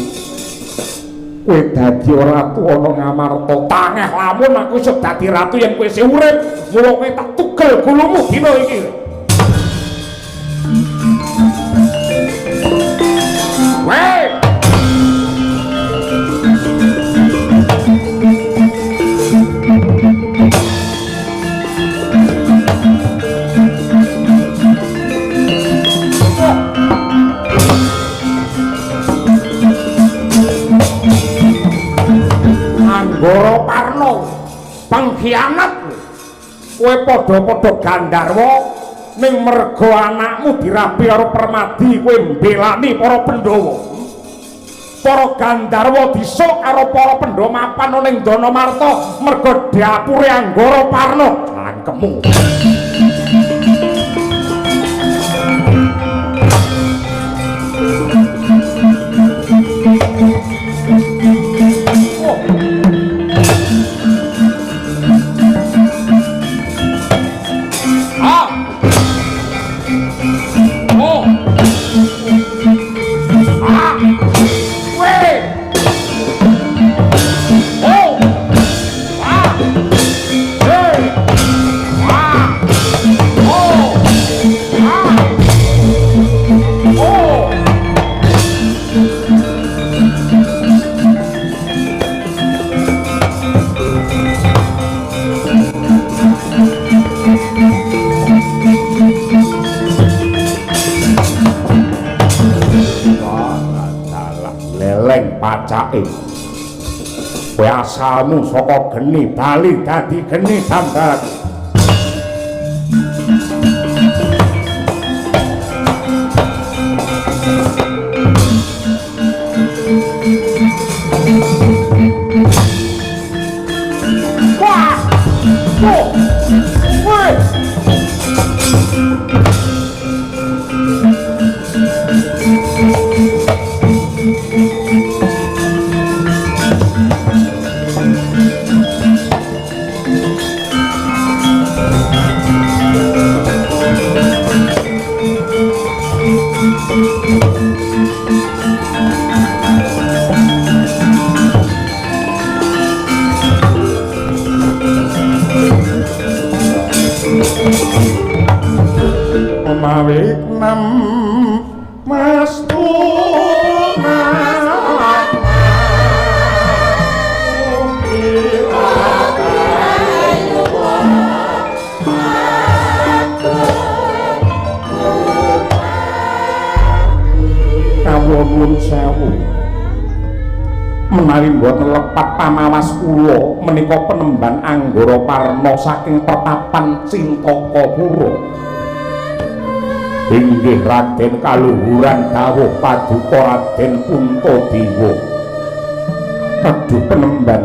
Kowe dadi ratu ana Ngamarta tangeh lamun aku iso dadi ratu yen kowe isih urip. Mula kowe tak tugel gulumu dina iki. Weh Anggara Parna pengkhianat kowe padha-padha Gandharwa ning merga anakmu dirabi karo Permadi kowe mbelani para Pandhawa. Para Gandharwa disuk karo para Pandhawa mapan ning Danamarta merga dapure Anggara Parna. Cangkemmu. Pacake kowe asalmu saka geni bali dadi geni sambat. Wah! Oh! Woi! Mawik nam mastuna kawula sewu menawi mboten lepat pamawas kula menika penemban Anggara Parna saking pertapan Cintaka-pura. Inggih Raden kaluhuran dawuh paduka Raden Puntadewa. Aduh penemban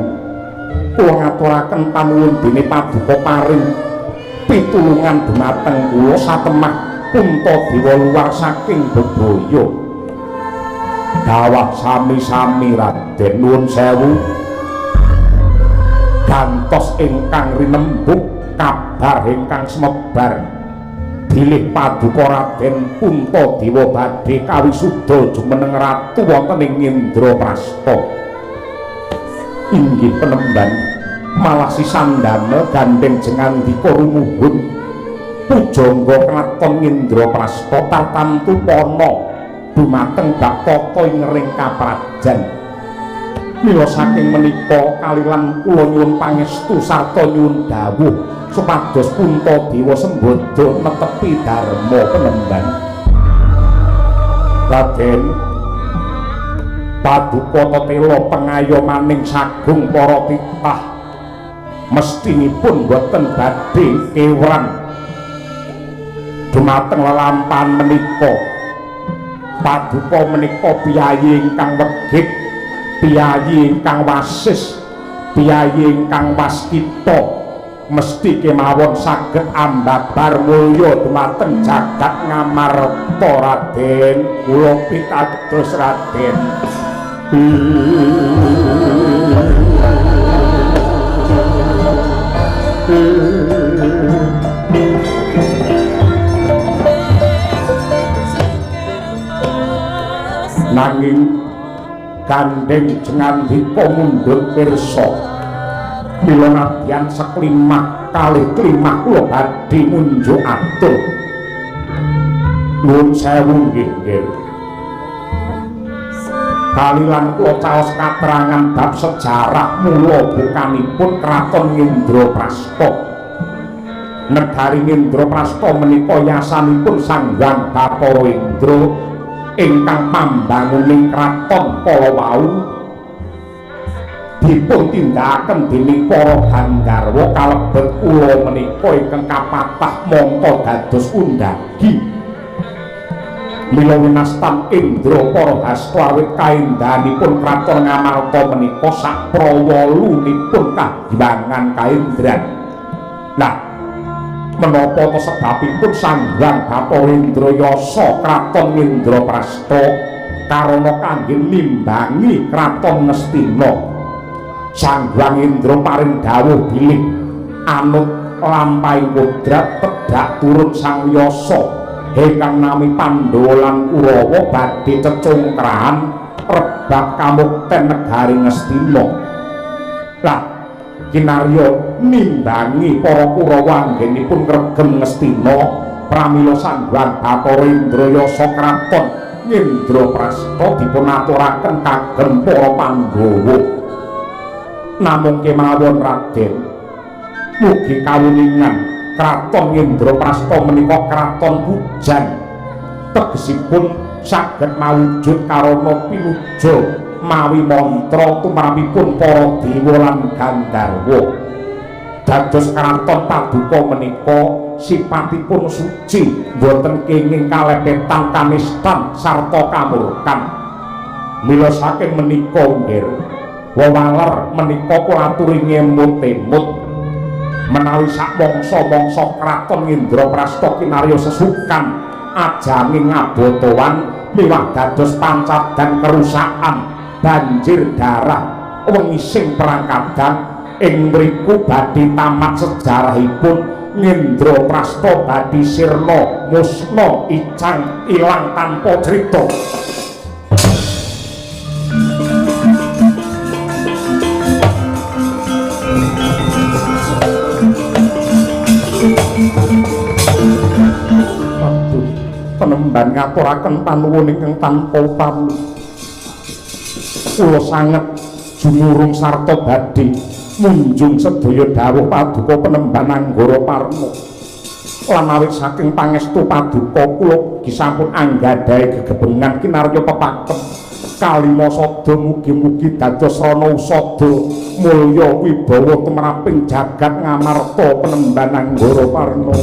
kula ngaturaken panuwun dene paduka paring pitulungan dumateng kula satemah Puntadewa luwar saking bebaya. Dawah sami-sami Raden nuwun sewu. Gantos ingkang rinembuk kabar ingkang semebar bilih paduka Raden Puntadewa badhe kawisuda jumeneng ratu wonten ing Indraprastha. Inggih Penemban, malah sisandana gandeng jengandika rumuhun pujangga kraton Indraprastha tartamtu pana dumateng bab tata ing ring kaprajan. Mila saking menika kalilan kula nyuwun pangestu sarta nyuwun dawuh supados Puntadewa sembodo netepi dharma Penemban. Raden, paduka tetela pengayomaning sagung para titah mestinipun boten badhe kéwran dumateng lelampahan menika. Paduka menika piyayi ingkang wegit, piyayi ingkang wasis, piyayi ingkang waskita, mesti kemawon saged ambabar mulya dumateng jagat ngamarta. Raden, kula pitados Raden. Nanging gandeng jengandika mundhut pirsa, mila nadyan seklimah kalih klimah kula badhe ngunjuk atur. Nuwun sewu nggih, nggih. Kalilan kula caos katerangan bab sejarah mula bukanipun kraton Indraprastha. Negari Indraprastha menika yasanipun Sanghyang Bathara Indra ingkang pambanguning kraton kala wau dipun tindakaken dening para Gandharwa kalebet kula menika ingkang kapatah mangka dados undhagi. Mila winastan Indra Parahasta awit kaendhanipun kraton Ngamarta menika sak prawolunipun kagiwangan kaendran. Nah, menapa to sebabipun Sanghyang Bathara Indra yasa kraton Indraprastha karana kangge nimbangi kraton Ngastina. Sanghyang Indra paring dawuh bilih anut lampahing kodrat pedhak turun sang yasa ingkang nami Pandhawa lan Kurawa badhe cecungkrahan rebab kamukten negari Ngastina. Lah kinarya nimbangi para Kurawa anggenipun ngregem Ngastina pramila Sanghyang Bathara Indra yasa kraton Indraprastha dipun aturaken kagem para Pandhawa. Namung kemawon Raden, mugi kawuningan kraton Indraprastha menika kraton pujan, tegesipun saged mawujud karana pinuja mawi mantra tumrapipun para dewa lan Gandharwa. Dados kraton paduka menika sipatipun suci, boten kenging kalepetan kanistan sarta kamurkan. Mila saking menika nggih wewaler menika kula aturi ngemut-emut menawi sak mangsa-mangsa kraton Indraprastha kinarya sesukan ajanging ngabotowan liwat dados pancadan kerusakan banjir darah wengising perangkadan ing mriku badhe tamat sejarahipun Indraprastha badhe sirna musna icang ilang tanpa crita. Penemban ngaturaken panuwun ingkang tanpa pamrih. Kula sanget jumurung sarta badhe munjung sedaya dawuh paduka Penemban Anggara Parna. Lan awit saking pangestu paduka kula disampun anggadhahi gegebengan kinarya pepakem kalima sada mugi-mugi dados rana usada mulya wibawa tumraping jagat Ngamarta Penemban Anggara Parna.